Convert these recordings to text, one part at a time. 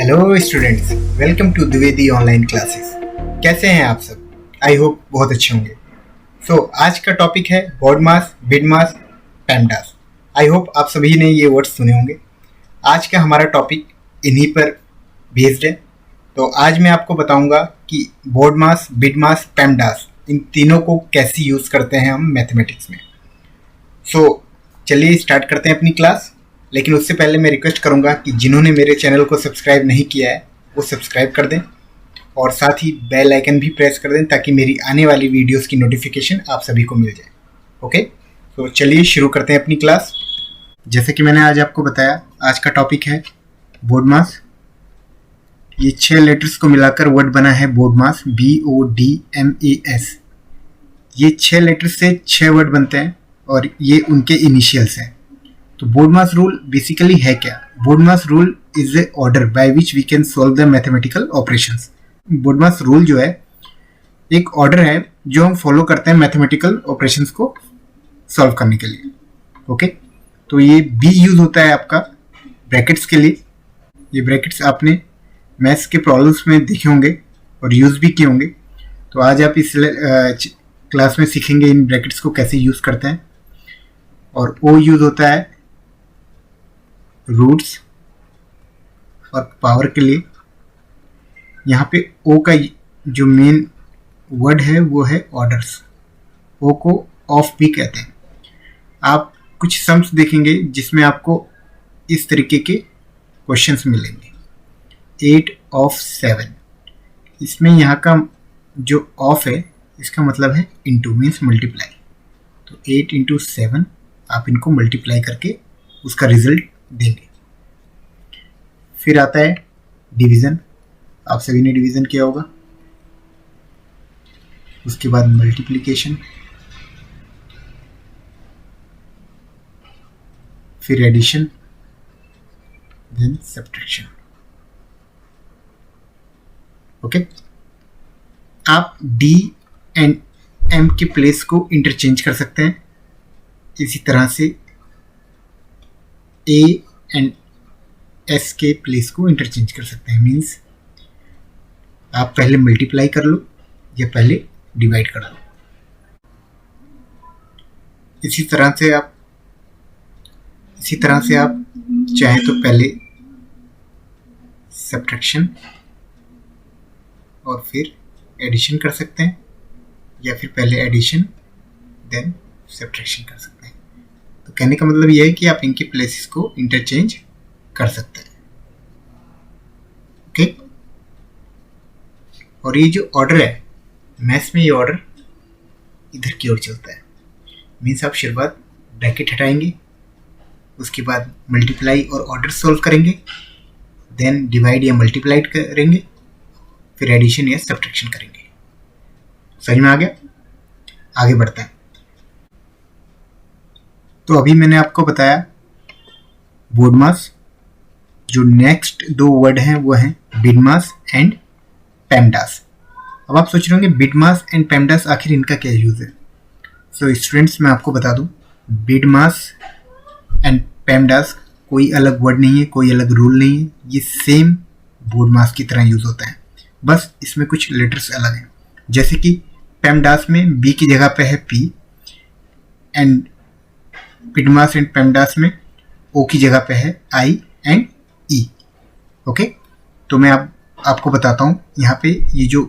Hello students, welcome to Dwivedi online classes. कैसे हैं आप सब? आई होप बहुत अच्छे होंगे। आज का टॉपिक है BODMAS, BIDMAS, PEMDAS. I hope आप सभी ने ये वर्ड्स सुने होंगे। आज का हमारा टॉपिक इन्हीं पर बेस्ड है। तो आज मैं आपको बताऊंगा कि बॉड मास, बिड मास, पेमडास इन तीनों को कैसे यूज़ करते हैं हम मैथमेटिक्स में। चलिए स्टार्ट करते हैं अपनी क्लास। लेकिन उससे पहले मैं रिक्वेस्ट करूंगा कि जिन्होंने मेरे चैनल को सब्सक्राइब नहीं किया है वो सब्सक्राइब कर दें और साथ ही बेल आइकन भी प्रेस कर दें ताकि मेरी आने वाली वीडियोस की नोटिफिकेशन आप सभी को मिल जाए। ओके, तो चलिए शुरू करते हैं अपनी क्लास। जैसे कि मैंने आज आपको बताया, आज का टॉपिक है बॉड मास। ये 6 लेटर्स को मिलाकर वर्ड बना है बॉड मास, BODMAS। ये 6 लेटर्स से 6 वर्ड बनते हैं और ये उनके इनिशियल्स हैं। तो बॉड मास रूल बेसिकली है क्या? BODMAS rule is a order by which we can solve the mathematical operations. BODMAS rule जो है एक ऑर्डर है जो हम फॉलो करते हैं मैथमेटिकल ऑपरेशंस को सॉल्व करने के लिए। ओके, तो ये बी यूज होता है आपका ब्रैकेट्स के लिए। ये ब्रैकेट्स आपने मैथ्स के प्रॉब्लम्स में देखे होंगे और यूज भी किए होंगे। तो आज आप इस क्लास में सीखेंगे इन ब्रैकेट्स को कैसे यूज करते हैं। और ओ यूज होता है रूट्स और पावर के लिए। यहाँ पे ओ का जो मेन वर्ड है वो है ऑर्डर्स। ओ को ऑफ भी कहते हैं। आप कुछ सम्स देखेंगे जिसमें आपको इस तरीके के क्वेश्चंस मिलेंगे। 8 of 7, इसमें यहाँ का जो ऑफ है इसका मतलब है इंटू, मीन्स मल्टीप्लाई। तो 8 into 7 आप इनको मल्टीप्लाई करके उसका रिजल्ट देंगे। फिर आता है डिवीजन। आप सभी ने डिवीजन किया होगा। उसके बाद मल्टीप्लिकेशन, फिर एडिशन, देन सब्ट्रैक्शन। ओके, आप डी एंड एम के प्लेस को इंटरचेंज कर सकते हैं। इसी तरह से ए एंड एस के प्लेस को इंटरचेंज कर सकते हैं। मीन्स आप पहले मल्टीप्लाई कर लो या पहले डिवाइड कर लो। इसी तरह से आप चाहें तो पहले सब्ट्रैक्शन और फिर एडिशन कर सकते हैं, या फिर पहले एडिशन देन सब्ट्रैक्शन कर सकते हैं। तो कहने का मतलब यह है कि आप इनके प्लेसेस को इंटरचेंज कर सकते हैं। ओके, और ये जो ऑर्डर है मैथ्स में, ये ऑर्डर इधर की ओर चलता है। मीन्स आप शुरुआत ब्रैकेट हटाएंगे, उसके बाद मल्टीप्लाई और ऑर्डर सॉल्व करेंगे, देन डिवाइड या मल्टीप्लाई करेंगे, फिर एडिशन या सब्ट्रैक्शन करेंगे। समझ में आ गया? आगे बढ़ता है। तो अभी मैंने आपको बताया बॉड मास। जो नेक्स्ट 2 वर्ड हैं वो हैं बिड मास एंड पेमडास। अब आप सोच रहे होंगे बिड मास एंड पेमडास आखिर इनका क्या यूज है। सो स्टूडेंट्स, मैं आपको बता दूं, बिड मास एंड पेमडास कोई अलग वर्ड नहीं है, कोई अलग रूल नहीं है। ये सेम बॉड मास की तरह यूज होता है, बस इसमें कुछ लेटर्स अलग हैं। जैसे कि पेमडास में बी की जगह पे है P, and bid mass and PEMDAS में ओ की जगह पे है आई एंड ई। ओके, तो मैं आपको बताता हूँ यहाँ पे ये जो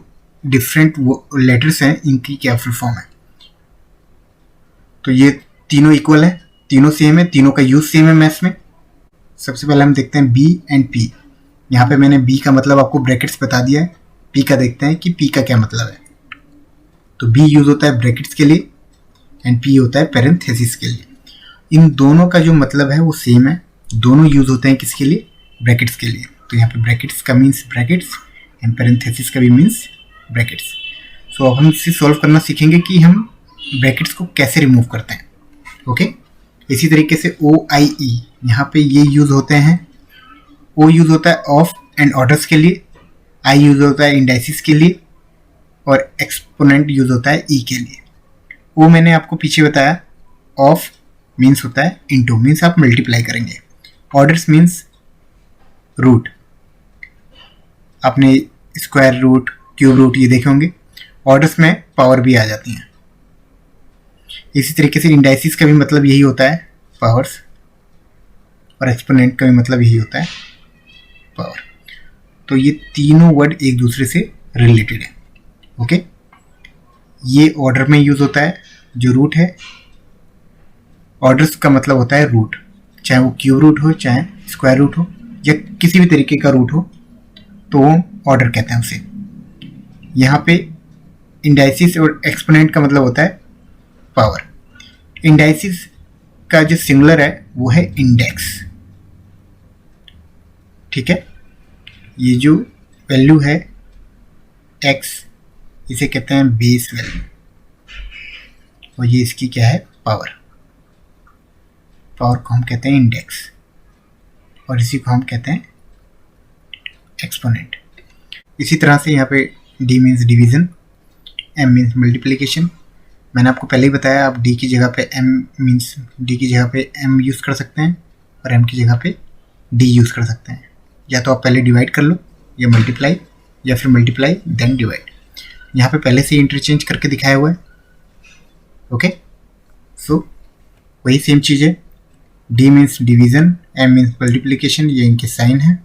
डिफरेंट लेटर्स हैं इनकी क्या फुल फॉर्म है। तो ये तीनों इक्वल है, तीनों सेम है, तीनों का यूज सेम है मैथ्स में। सबसे पहले हम देखते हैं बी एंड पी। यहाँ पे मैंने बी का मतलब आपको ब्रैकेट्स बता दिया है। पी का देखते हैं कि पी का क्या मतलब है। तो बी यूज होता है ब्रैकेट्स के लिए एंड पी होता है पैरेंथेसिस के लिए। इन दोनों का जो मतलब है वो सेम है। दोनों यूज होते हैं किसके लिए? ब्रैकेट्स के लिए। तो यहाँ पे ब्रैकेट्स का मीन्स ब्रैकेट्स एंड पैरेंथेसिस का भी मीन्स ब्रैकेट्स। सो अब हम इसे सॉल्व करना सीखेंगे कि हम ब्रैकेट्स को कैसे रिमूव करते हैं। ओके, इसी तरीके से ओ आई ई, यहाँ पे ये यूज होते हैं। ओ यूज होता है ऑफ एंड ऑर्डर्स के लिए, आई यूज होता है इंडाइसिस के लिए, और एक्सपोनेंट यूज होता है ई के लिए। ओ मैंने आपको पीछे बताया, ऑफ मीन्स होता है इनटू, मीन्स आप मल्टीप्लाई करेंगे। ऑर्डर्स मीन्स रूट, आपने स्क्वायर रूट, क्यूब रूट ये देखे होंगे। ऑर्डर्स में पावर भी आ जाती हैं। इसी तरीके से इंडाइसिस का भी मतलब यही होता है, पावर्स, और एक्सपोनेंट का भी मतलब यही होता है, पावर। तो ये तीनों वर्ड एक दूसरे से रिलेटेड है। ओके, ये ऑर्डर में यूज होता है जो रूट है। ऑर्डर्स का मतलब होता है रूट, चाहे वो क्यूब रूट हो, चाहे स्क्वायर रूट हो, या किसी भी तरीके का रूट हो, तो वो ऑर्डर कहते हैं उसे। यहाँ पे इंडाइसिस और एक्सपोनेंट का मतलब होता है पावर। इंडाइसिस का जो सिंगुलर है वो है इंडेक्स। ठीक है, ये जो वैल्यू है x, इसे कहते हैं बेस वैल्यू, और ये इसकी क्या है, पावर। पावर को हम कहते हैं इंडेक्स, और इसी को हम कहते हैं एक्सपोनेंट। इसी तरह से यहाँ पे d means division, m means multiplication. मैंने आपको पहले ही बताया, आप d की जगह पे d की जगह पे m यूज़ कर सकते हैं, और m की जगह पे d यूज़ कर सकते हैं। या तो आप पहले डिवाइड कर लो, या मल्टीप्लाई, या फिर मल्टीप्लाई देन डिवाइड। यहाँ पे पहले से इंटरचेंज करके दिखाया हुआ है। ओके, सो वही सेम चीज़ है। d means division, m means multiplication, ये इनके साइन है।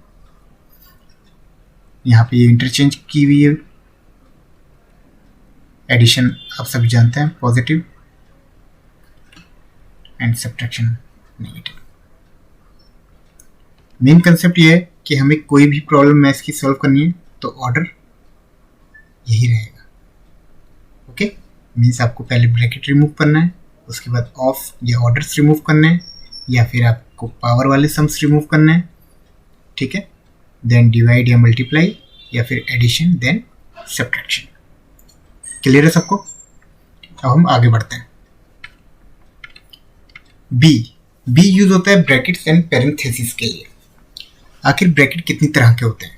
यहाँ पे ये इंटरचेंज की हुई है। एडिशन आप सभी जानते हैं, positive, and subtraction negative. Main concept ये है कि हमें कोई भी प्रॉब्लम मैथ्स की सॉल्व करनी है तो ऑर्डर यही रहेगा। ओके, मीन्स आपको पहले ब्रैकेट रिमूव करना है, उसके बाद ऑफ या ऑर्डर्स रिमूव करने हैं, या फिर आपको पावर वाले सम्स रिमूव करने हैं। ठीक है, देन डिवाइड या मल्टीप्लाई, या फिर एडिशन, देन सब्ट्रैक्शन। क्लियर है सबको? अब हम आगे बढ़ते हैं। बी यूज होता है ब्रैकेट्स एंड पैरेंथेसिस के लिए। आखिर ब्रैकेट कितनी तरह के होते हैं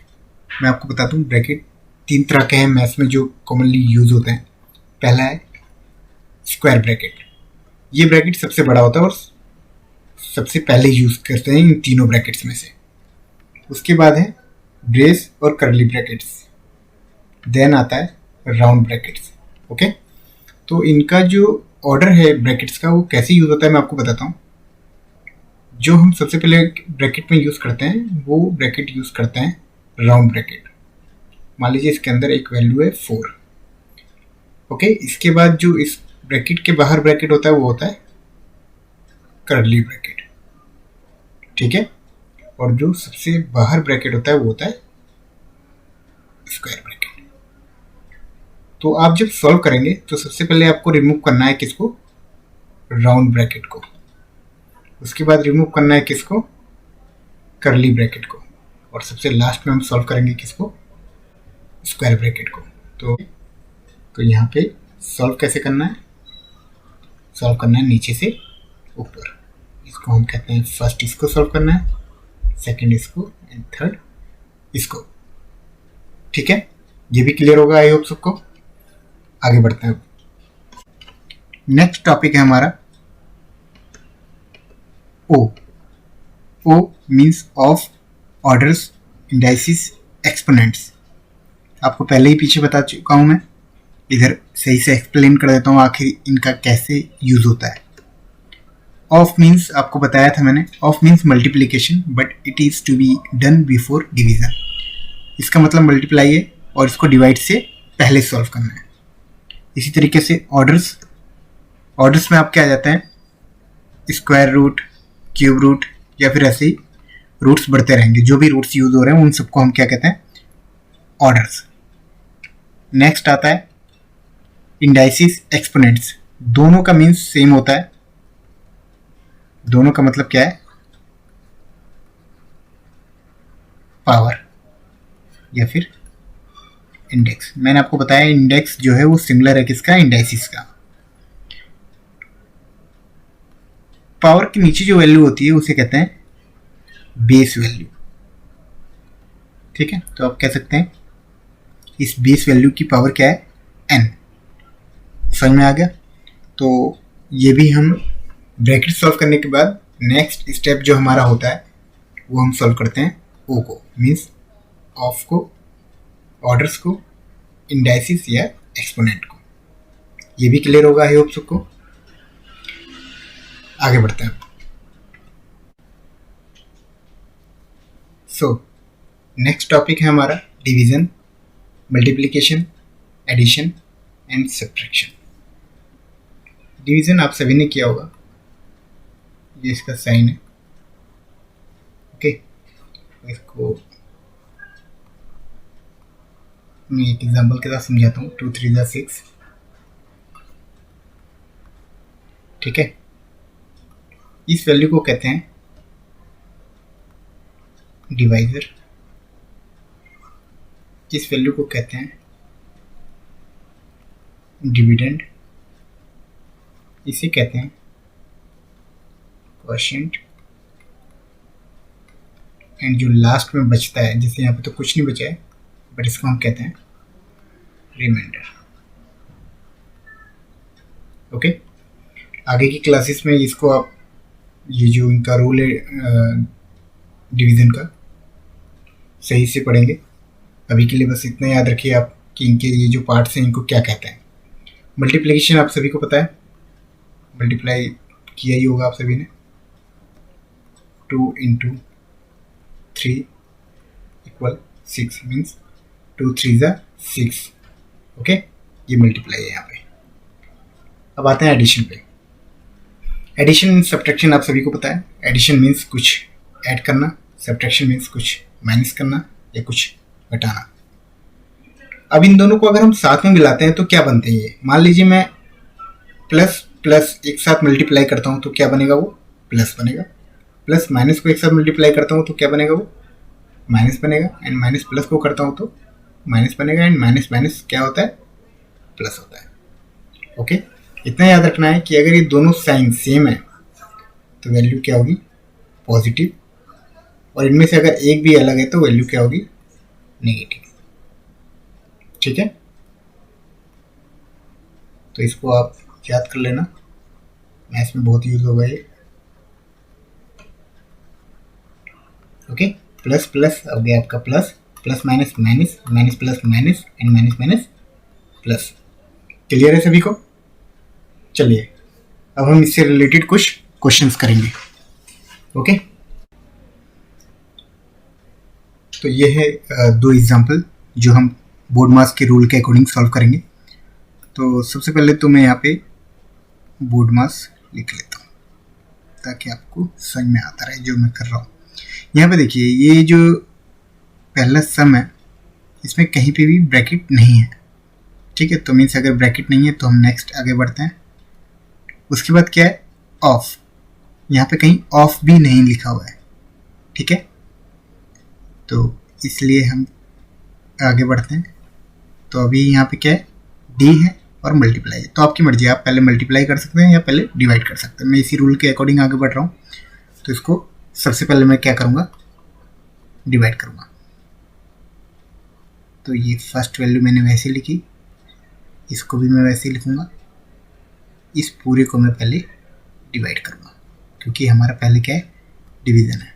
मैं आपको बताता हूँ। ब्रैकेट 3 तरह के हैं मैथ्स में जो कॉमनली यूज होते हैं। पहला है स्क्वायर ब्रैकेट। ये ब्रैकेट सबसे बड़ा होता है और सबसे पहले यूज करते हैं इन तीनों ब्रैकेट्स में से। उसके बाद है ब्रेस और कर्ली ब्रैकेट्स, देन आता है राउंड ब्रैकेट्स। ओके, तो इनका जो ऑर्डर है ब्रैकेट्स का वो कैसे यूज होता है मैं आपको बताता हूँ। जो हम सबसे पहले ब्रैकेट में यूज करते हैं वो ब्रैकेट यूज करते हैं राउंड ब्रैकेट। मान लीजिए इसके अंदर एक वैल्यू है 4। ओके, इसके बाद जो इस ब्रैकेट के बाहर ब्रैकेट होता है वो होता है कर्ली ब्रैकेट। ठीक है, और जो सबसे बाहर ब्रैकेट होता है वो होता है स्क्वायर ब्रैकेट। तो आप जब सॉल्व करेंगे तो सबसे पहले आपको रिमूव करना है किसको, राउंड ब्रैकेट को। उसके बाद रिमूव करना है किसको, कर्ली ब्रैकेट को, और सबसे लास्ट में हम सॉल्व करेंगे किसको, स्क्वायर ब्रैकेट को। तो यहाँ पे सॉल्व कैसे करना है, सॉल्व करना है नीचे से ऊपर। इसको हम कहते हैं फर्स्ट इसको सॉल्व करना है, सेकंड इसको, एंड थर्ड इसको। ठीक है, ये भी क्लियर होगा आई होप सबको। आगे बढ़ते हैं। नेक्स्ट टॉपिक है हमारा O means of orders, indices, exponents. आपको पहले ही पीछे बता चुका हूं मैं, इधर सही से एक्सप्लेन कर देता हूं आखिर इनका कैसे यूज होता है। ऑफ मीन्स आपको बताया था मैंने, of means multiplication but it is to be done before division. इसका मतलब मल्टीप्लाई है और इसको डिवाइड से पहले सॉल्व करना है। इसी तरीके से ऑर्डर्स में आप क्या आ जाते हैं, स्क्वायर रूट, क्यूब रूट, या फिर ऐसे ही रूट्स बढ़ते रहेंगे। जो भी रूट्स यूज हो रहे हैं उन सबको हम क्या कहते हैं, ऑर्डर्स। नेक्स्ट आता है इंडाइसिस, एक्सपोनेंट्स। दोनों का मीन्स सेम होता है। दोनों का मतलब क्या है, पावर या फिर इंडेक्स। मैंने आपको बताया इंडेक्स जो है वो सिंगुलर है किसका, इंडाइसिस का। पावर के नीचे जो वैल्यू होती है उसे कहते हैं बेस वैल्यू। ठीक है, तो आप कह सकते हैं इस बेस वैल्यू की पावर क्या है, n। समझ में आ गया? तो ये भी हम ब्रैकेट सॉल्व करने के बाद नेक्स्ट स्टेप जो हमारा होता है वो हम सॉल्व करते हैं ओ को, मीन्स ऑफ को ऑर्डर्स को, इंडाइसिस या एक्सपोनेंट को। ये भी क्लियर होगा आई होप सबको। आगे बढ़ते हैं। सो नेक्स्ट टॉपिक है हमारा division, multiplication, addition and subtraction. Division आप सभी ने किया होगा, ये इसका साइन है। ओके, इसको मैं एक एग्जांपल के साथ समझाता हूँ। 2 3 जा 6, ठीक है। इस वैल्यू को कहते हैं डिवाइजर, इस वैल्यू को कहते हैं डिविडेंड, इसे कहते हैं क्वोशिएंट, एंड जो लास्ट में बचता है, जैसे यहाँ पे तो कुछ नहीं बचा है, बट इसको हम कहते हैं रिमाइंडर। ओके, आगे की क्लासेस में इसको आप, ये जो इनका रूल है डिवीजन का, सही से पढ़ेंगे। अभी के लिए बस इतना याद रखिए आप कि इनके ये जो पार्ट्स हैं इनको क्या कहते हैं। मल्टीप्लिकेशन आप सभी को पता है, मल्टीप्लाई किया ही होगा आप सभी ने। 2 × 3 = 6 मीन्स 2 3 जा 6। ओके, ये मल्टीप्लाई है यहाँ पे। अब आते हैं एडिशन पे। एडिशन एंड सब्ट्रैक्शन आप सभी को पता है। एडिशन मीन्स कुछ ऐड करना, सब्ट्रैक्शन मीन्स कुछ माइनस करना या कुछ घटाना। अब इन दोनों को अगर हम साथ में मिलाते हैं तो क्या बनते हैं ये? मान लीजिए मैं प्लस प्लस एक साथ मल्टीप्लाई करता हूँ तो क्या बनेगा? वो प्लस बनेगा। प्लस माइनस को एक साथ मल्टीप्लाई करता हूँ तो क्या बनेगा? वो माइनस बनेगा। एंड माइनस प्लस को करता हूँ तो माइनस बनेगा। एंड माइनस माइनस क्या होता है? प्लस होता है। ओके, इतना याद रखना है कि अगर ये दोनों साइन सेम है तो वैल्यू क्या होगी? पॉजिटिव। और इनमें से अगर एक भी अलग है तो वैल्यू क्या होगी? नेगेटिव। ठीक है, तो इसको आप याद कर लेना, मैथ्स में बहुत यूज होगा ये। ओके, प्लस प्लस अब गया आपका plus, plus minus minus, minus plus minus, and minus minus plus. Clear है सभी को? चलिए अब हम इससे रिलेटेड कुछ क्वेश्चंस करेंगे। ओके, तो ये है 2 एग्जाम्पल जो हम बोर्ड मास के रूल के अकॉर्डिंग सॉल्व करेंगे। तो सबसे पहले तो मैं यहाँ पे बोर्ड मास लिख लेता हूँ ताकि आपको समझ में आता रहे जो मैं कर रहा हूँ। यहाँ पे देखिए, ये जो पहला सम है इसमें कहीं पे भी ब्रैकेट नहीं है। ठीक है, तो मीन्स अगर ब्रैकेट नहीं है तो हम नेक्स्ट आगे बढ़ते हैं। उसके बाद क्या है? ऑफ। यहाँ पे कहीं ऑफ भी नहीं लिखा हुआ है। ठीक है, तो इसलिए हम आगे बढ़ते हैं। तो अभी यहाँ पे क्या है? डी है और मल्टीप्लाई है। तो आपकी मर्जी, आप पहले मल्टीप्लाई कर सकते हैं या पहले डिवाइड कर सकते हैं। मैं इसी रूल के अकॉर्डिंग आगे बढ़ रहा हूँ। तो इसको सबसे पहले मैं क्या करूँगा? डिवाइड करूँगा। तो ये फर्स्ट वैल्यू मैंने वैसे लिखी, इसको भी मैं वैसे ही लिखूँगा। इस पूरे को मैं पहले डिवाइड करूँगा क्योंकि हमारा पहले क्या है? डिवीज़न है।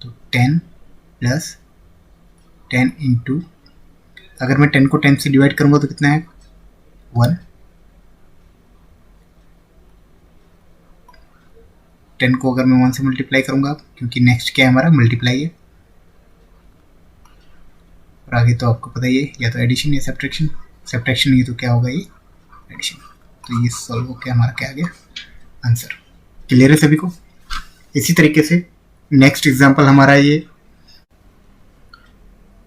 तो 10 + 10 × अगर मैं 10 को 10 से डिवाइड करूँगा तो कितना है? 1। 10 को अगर मैं 1 से मल्टीप्लाई करूँगा, क्योंकि नेक्स्ट क्या है हमारा? मल्टीप्लाई है। और आगे तो आपको पता ही है, या तो एडिशन या सब्ट्रैक्शन। सब्ट्रैक्शन नहीं तो क्या होगा? ये एडिशन। तो ये सॉल्व होकर हमारा क्या आ गया? आंसर। क्लियर है सभी को? इसी तरीके से नेक्स्ट एग्जाम्पल हमारा ये।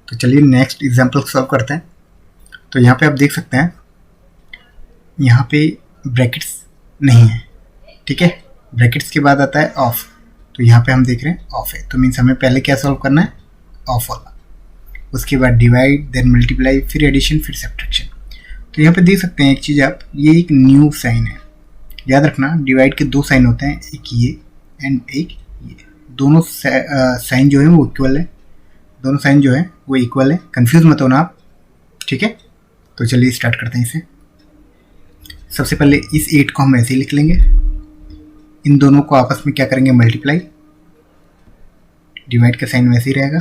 तो चलिए नेक्स्ट एग्जाम्पल सॉल्व करते हैं। तो यहाँ पे आप देख सकते हैं, यहाँ पे ब्रैकेट्स नहीं है। ठीक है, ब्रैकेट्स के बाद आता है ऑफ। तो यहाँ पे हम देख रहे हैं ऑफ है, तो मीन्स हमें पहले क्या सॉल्व करना है? ऑफ वाला। उसके बाद डिवाइड, देन मल्टीप्लाई, फिर एडिशन, फिर सब्ट्रैक्शन। तो यहाँ पे देख सकते हैं एक चीज़ आप, ये एक न्यू साइन है। याद रखना, डिवाइड के 2 साइन होते हैं, एक ये एंड एक ये। दोनों साइन जो है वो इक्वल है, दोनों साइन जो है वो इक्वल है। कंफ्यूज मत होना आप। ठीक है, तो चलिए स्टार्ट करते हैं इसे। सबसे पहले इस 8 को हम ऐसे ही लिख लेंगे। इन दोनों को आपस में क्या करेंगे? मल्टीप्लाई। डिवाइड का साइन वैसे ही रहेगा।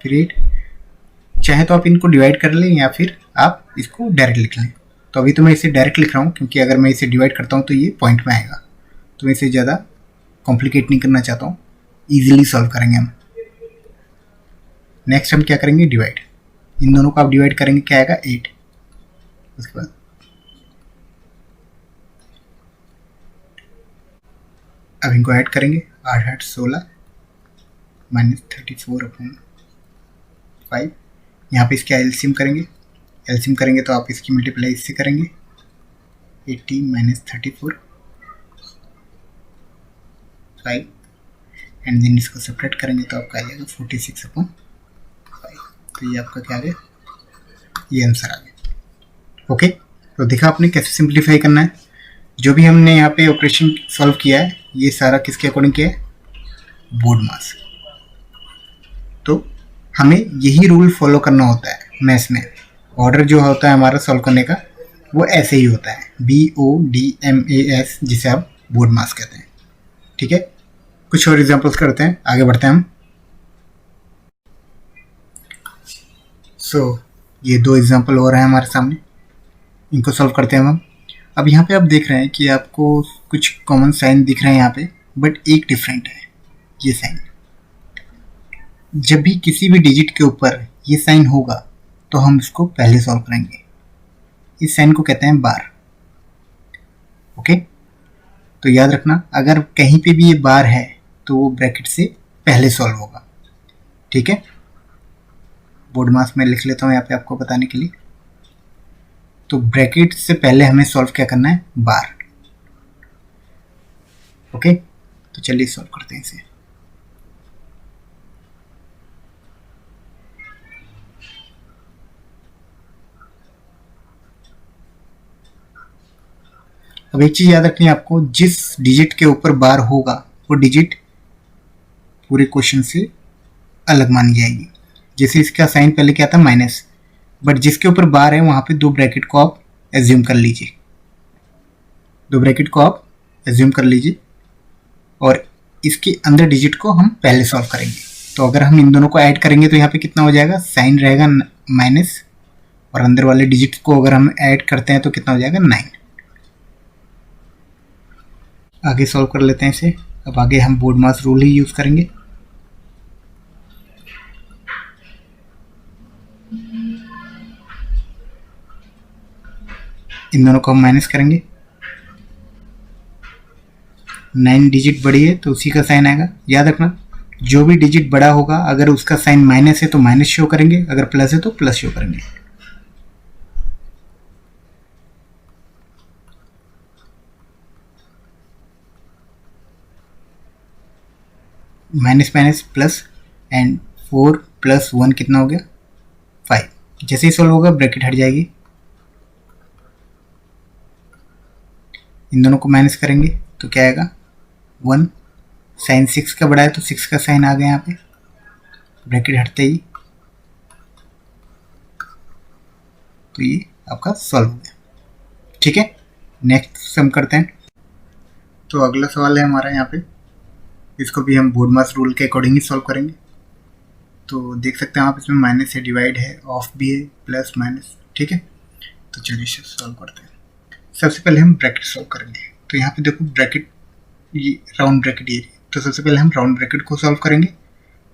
फिर 8 चाहे तो आप इनको डिवाइड कर लें या फिर आप इसको डायरेक्ट लिख लें। तो अभी तो मैं इसे डायरेक्ट लिख रहा हूँ, क्योंकि अगर मैं इसे डिवाइड करता हूँ तो ये पॉइंट में आएगा, तो मैं इसे ज़्यादा कॉम्प्लिकेट नहीं करना चाहता हूँ, ईजिली सॉल्व करेंगे हम। नेक्स्ट हम क्या करेंगे, डिवाइड। इन दोनों को आप डिवाइड करेंगे, क्या आएगा 8। उसके बाद अब इनको ऐड करेंगे, 8 8 16 -34/5। यहाँ पे इसका एलसीएम करेंगे, एलसीएम करेंगे तो आप इसकी मल्टीप्लाई इससे करेंगे, 80 - 34 5, एंड देन इसको सेपरेट करेंगे तो आपका आ जाएगा 46/5। तो ये आपका क्या आ गया, ये आंसर आ गया। ओके, तो देखा आपने कैसे सिंप्लीफाई करना है। जो भी हमने यहाँ पे ऑपरेशन सॉल्व किया है ये सारा किसके अकॉर्डिंग किया है, बोर्ड-मास। तो हमें यही रूल फॉलो करना होता है मैथ्स में। ऑर्डर जो होता है हमारा सॉल्व करने का वो ऐसे ही होता है, BODMAS, जिसे आप बोर्ड-मास कहते हैं। ठीक है, कुछ और एग्जांपल्स करते हैं, आगे बढ़ते हैं हम। ये 2 एग्जांपल और हैं हमारे सामने, इनको सॉल्व करते हैं हम। अब यहाँ पे आप देख रहे हैं कि आपको कुछ कॉमन साइन दिख रहे हैं यहाँ पे, बट एक डिफरेंट है ये साइन। जब भी किसी भी डिजिट के ऊपर ये साइन होगा तो हम इसको पहले सॉल्व करेंगे। इस साइन को कहते हैं बार। ओके, तो याद रखना, अगर कहीं पे भी ये बार है तो वो ब्रैकेट से पहले सॉल्व होगा। ठीक है, बोर्ड-मास में लिख लेता हूँ यहाँ पे आपको बताने के लिए। तो ब्रैकेट से पहले हमें सॉल्व क्या करना है, बार। ओके, तो चलिए सॉल्व करते हैं इसे। अब एक चीज याद रखनी है आपको, जिस डिजिट के ऊपर बार होगा वो डिजिट पूरे क्वेश्चन से अलग मानी जाएगी। जैसे इसका साइन पहले क्या था, माइनस, बट जिसके ऊपर बार है वहां पे 2 ब्रैकेट को आप एज्यूम कर लीजिए, 2 ब्रैकेट को आप एज्यूम कर लीजिए, और इसके अंदर डिजिट को हम पहले सॉल्व करेंगे। तो अगर हम इन दोनों को ऐड करेंगे तो यहाँ पे कितना हो जाएगा, साइन रहेगा माइनस, और अंदर वाले डिजिट को अगर हम ऐड करते हैं तो कितना हो जाएगा, 9। आगे सॉल्व कर लेते हैं इसे। अब आगे हम बोर्ड-मास रूल ही यूज करेंगे। इन दोनों को हम माइनस करेंगे, 9 डिजिट बड़ी है तो उसी का साइन आएगा। याद रखना, जो भी डिजिट बड़ा होगा अगर उसका साइन माइनस है तो माइनस शो करेंगे, अगर प्लस है तो प्लस शो करेंगे। माइनस माइनस प्लस, एंड 4 + 1 कितना हो गया, 5। जैसे ही सॉल्व होगा ब्रैकेट हट जाएगी, इन दोनों को माइनस करेंगे तो क्या आएगा, 1। साइन 6 का बड़ा है तो 6 का साइन आ गया यहाँ पे, ब्रैकेट हटते ही, तो ये आपका सॉल्व हो गया। ठीक है, नेक्स्ट सम करते हैं। तो अगला सवाल है हमारा यहाँ पे, इसको भी हम बोर्ड-मास रूल के अकॉर्डिंग ही सॉल्व करेंगे। तो देख सकते हैं आप, इसमें माइनस है, डिवाइड है, ऑफ भी है, प्लस माइनस। ठीक है, तो चलिए इसे सॉल्व करते हैं। सबसे पहले हम ब्रैकेट सॉल्व करेंगे। तो यहाँ पे देखो ब्रैकेट, ये राउंड ब्रैकेट ये, तो सबसे पहले हम राउंड ब्रैकेट को सॉल्व करेंगे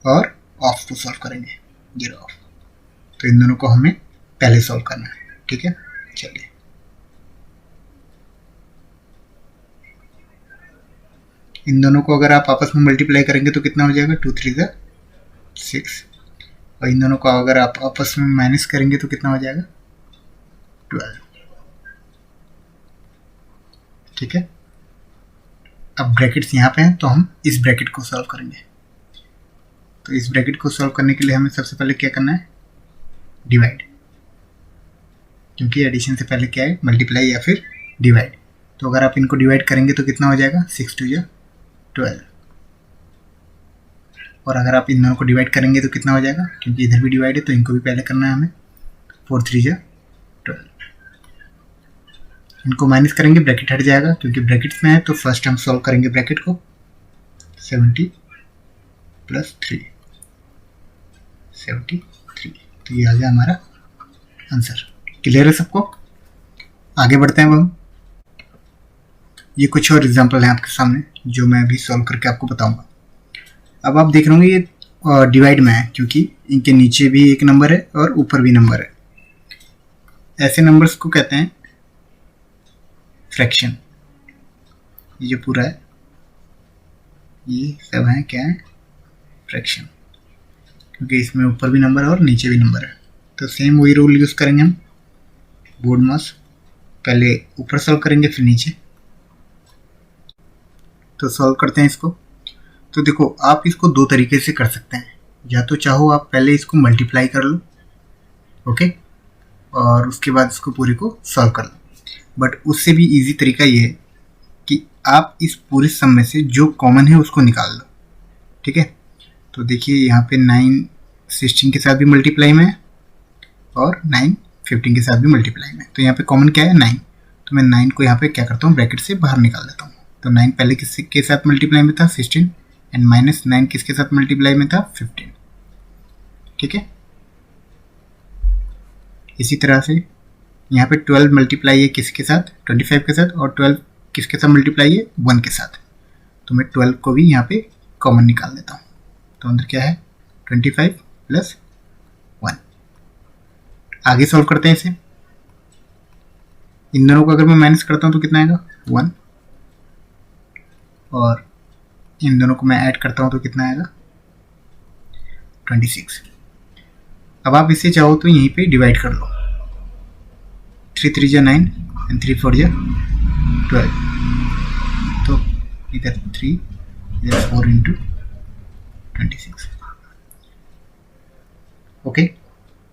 और ऑफ को सॉल्व करेंगे, ये ऑफ। तो इन दोनों को हमें पहले सॉल्व करना है। ठीक है, चलिए इन दोनों को अगर आप आपस में मल्टीप्लाई करेंगे तो कितना हो जाएगा, 2 3 = 6, और इन दोनों को अगर आप आपस में माइनस करेंगे तो कितना हो जाएगा, 12। ठीक है, अब ब्रैकेट्स यहाँ पे हैं तो हम इस ब्रैकेट को सॉल्व करेंगे। तो इस ब्रैकेट को सॉल्व करने के लिए हमें सबसे पहले क्या करना है, डिवाइड, क्योंकि एडिशन से पहले क्या है, मल्टीप्लाई या फिर डिवाइड। तो अगर आप इनको डिवाइड करेंगे तो कितना हो जाएगा, 6 2 = 12, और अगर आप इन दोनों को डिवाइड करेंगे तो कितना हो जाएगा, क्योंकि इधर भी डिवाइड है तो इनको भी पहले करना है हमें, 4 3 = 12। इनको माइनस करेंगे, ब्रैकेट हट जाएगा, क्योंकि ब्रैकेट्स में है तो फर्स्ट हम सॉल्व करेंगे ब्रैकेट को, 70 + 3 73। तो ये आ गया हमारा आंसर। क्लियर है सबको? आगे बढ़ते हैं अब हम। ये कुछ और एग्जांपल हैं आपके सामने जो मैं अभी सॉल्व करके आपको बताऊंगा। अब आप देख रहे होंगे ये डिवाइड में है, क्योंकि इनके नीचे भी एक नंबर है और ऊपर भी नंबर है। ऐसे नंबर्स को कहते हैं फ्रैक्शन। ये जो पूरा है ये सब है क्या है? फ्रैक्शन, क्योंकि इसमें ऊपर भी नंबर है और नीचे भी नंबर है। तो सेम वही रूल यूज़ करेंगे हम। बोर्ड मास पहले ऊपर सॉल्व करेंगे फिर नीचे। तो सॉल्व करते हैं इसको। तो देखो आप इसको दो तरीके से कर सकते हैं। या तो चाहो आप पहले इसको मल्टीप्लाई कर लो, ओके, और उसके बाद इसको पूरे को सॉल्व कर लो। बट उससे भी इजी तरीका ये है कि आप इस पूरे सम में से जो कॉमन है उसको निकाल लो, ठीक है। तो देखिए यहाँ पे 9 16 के साथ भी मल्टीप्लाई में है और 9 15 के साथ भी मल्टीप्लाई में। तो यहाँ पे कॉमन क्या है? 9। तो मैं 9 को यहाँ पे क्या करता हूँ? ब्रैकेट से बाहर निकाल देता हूँ। तो 9 पहले किसके साथ मल्टीप्लाई में था? 16, एंड -9 किसके साथ मल्टीप्लाई में था? 15, ठीक है। इसी तरह से यहाँ पे 12 मल्टीप्लाई है किसके साथ? 25 के साथ, और 12 किसके साथ मल्टीप्लाई है? 1 के साथ। तो मैं 12 को भी यहाँ पे कॉमन निकाल देता हूँ। तो अंदर क्या है? 25 + 1। आगे सॉल्व करते हैं इसे। इन दोनों को अगर मैं माइनस करता हूँ तो कितना आएगा? 1, और इन दोनों को मैं ऐड करता हूँ तो कितना आएगा? 26। अब आप इसे चाहो तो यहीं पे डिवाइड कर लो। 3 3 जा 9 एंड 3 4 जा 12। तो इधर 3 इधर 4 × 26। ओके,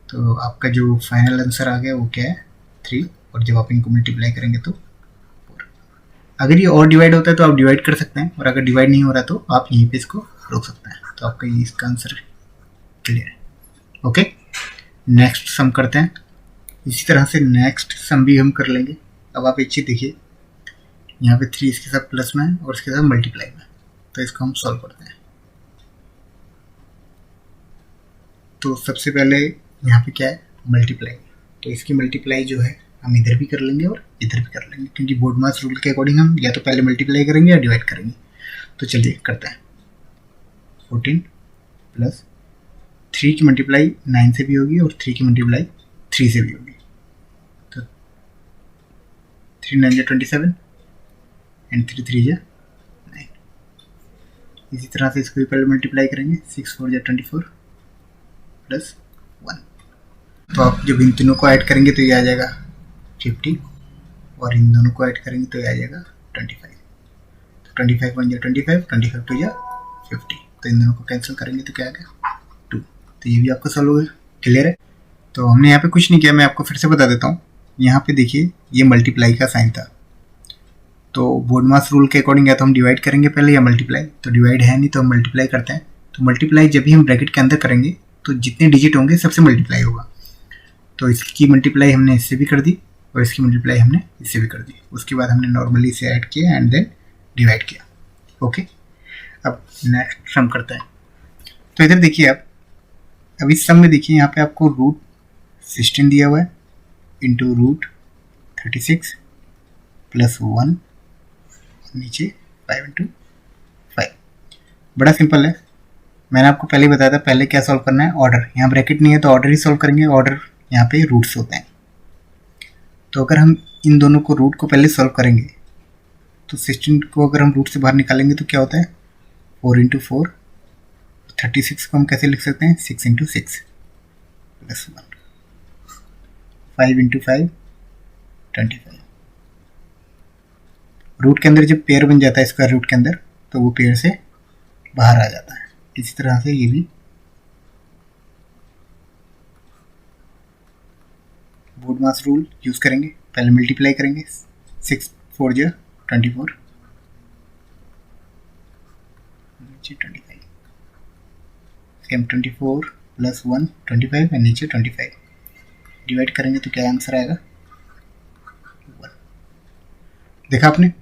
तो आपका जो फाइनल आंसर आ गया वो क्या है? 3। और जब आप इनको मल्टीप्लाई करेंगे तो 4। अगर ये और डिवाइड होता है तो आप डिवाइड कर सकते हैं, और अगर डिवाइड नहीं हो रहा तो आप यहीं पे इसको रोक सकते हैं। तो आपका ये इसका आंसर क्लियर है। ओके, नेक्स्ट सम करते हैं। इसी तरह से नेक्स्ट सम भी हम कर लेंगे। अब आप एक चीज़ देखिए, यहाँ पे 3 इसके साथ प्लस में है और इसके साथ मल्टीप्लाई में। तो इसको हम सॉल्व करते हैं। तो सबसे पहले यहाँ पे क्या है? मल्टीप्लाई। तो इसकी मल्टीप्लाई जो है हम इधर भी कर लेंगे और इधर भी कर लेंगे, क्योंकि बोर्ड मास रूल के अकॉर्डिंग हम या तो पहले मल्टीप्लाई करेंगे या डिवाइड करेंगे। तो चलिए करते हैं। 14 + 3 की मल्टीप्लाई 9 से भी होगी और 3 की मल्टीप्लाई 3 से भी होगी। तो 3 9 जा 27 एंड 3 3 जा 9। इसी तरह से इसको भी पहले मल्टीप्लाई करेंगे। 6 4 जा 24 + 1। तो आप जब इन तीनों को ऐड करेंगे तो ये आ जाएगा 50, और इन दोनों को ऐड करेंगे तो ये आ जाएगा 25। तो 25 1 जा 25, 25 2 जा 50। तो इन दोनों को कैंसिल करेंगे तो क्या आएगा? 2। तो ये भी आपका सॉल्व हो गया। क्लियर है? तो हमने यहाँ पे कुछ नहीं किया, मैं आपको फिर से बता देता हूँ। यहाँ पे देखिए ये मल्टीप्लाई का साइन था। तो बोर्ड मास रूल के अकॉर्डिंग या तो हम डिवाइड करेंगे पहले या मल्टीप्लाई। तो डिवाइड है नहीं तो हम मल्टीप्लाई करते हैं। तो मल्टीप्लाई जब भी हम ब्रैकेट के अंदर करेंगे तो जितने डिजिट होंगे सबसे मल्टीप्लाई होगा। तो इसकी मल्टीप्लाई हमने इससे भी कर दी और इसकी मल्टीप्लाई हमने इससे भी कर दी। उसके बाद हमने नॉर्मली इसे ऐड किया एंड देन डिवाइड किया। ओके, अब नेक्स्ट सम करते हैं। तो इधर देखिए आप, अब इस सम में देखिए यहाँ पे आपको √16 दिया हुआ है इंटू √36 + 1, नीचे 5 × 5। बड़ा सिंपल है। मैंने आपको पहले ही बताया था पहले क्या सॉल्व करना है? ऑर्डर। यहाँ ब्रैकेट नहीं है तो ऑर्डर ही सॉल्व करेंगे। ऑर्डर यहाँ पे रूट्स होते हैं। तो अगर हम इन दोनों को रूट को पहले सॉल्व करेंगे तो 16 को अगर हम रूट से बाहर निकालेंगे तो क्या होता है? 4 × 4। 36 को हम कैसे लिख सकते हैं? 6 × 6 + 1। 5 × 5 25। रूट के अंदर जब पेयर बन जाता है स्क्वायर रूट के अंदर तो वो पेयर से बाहर आ जाता है। इसी तरह से ये भी बोर्ड मास रूल यूज़ करेंगे। पहले मल्टीप्लाई करेंगे। 6 4 जा 24 नीचे 25। सेम 24 + 1 25 और नीचे 25। डिवाइड करेंगे तो क्या आंसर आएगा? 1। देखा आपने?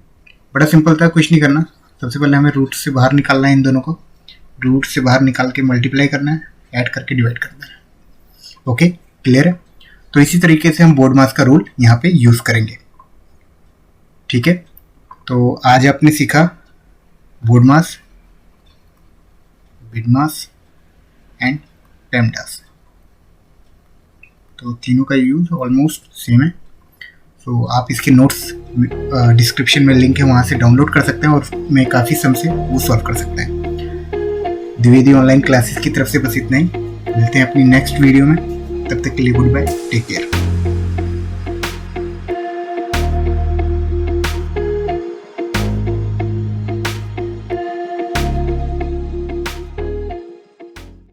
बड़ा सिंपल था, कुछ नहीं करना। सबसे पहले हमें रूट से बाहर निकालना है। इन दोनों को रूट से बाहर निकाल के मल्टीप्लाई करना है, ऐड करके डिवाइड करना है। ओके, क्लियर है? तो इसी तरीके से हम बोर्ड मास का रूल यहाँ पे यूज करेंगे। ठीक है, तो आज आपने सीखा board mass, bid mass and PEMDAS. तो तीनों का यूज ऑलमोस्ट सेम है। तो आप इसके नोट्स डिस्क्रिप्शन में लिंक है, वहाँ से डाउनलोड कर सकते हैं और मैं काफ़ी सम से वो सॉल्व कर सकते हैं। द्विवेदी ऑनलाइन क्लासेस की तरफ से बस इतना ही। मिलते हैं अपनी नेक्स्ट वीडियो में, तब तक के लिए गुड बाय, टेक केयर।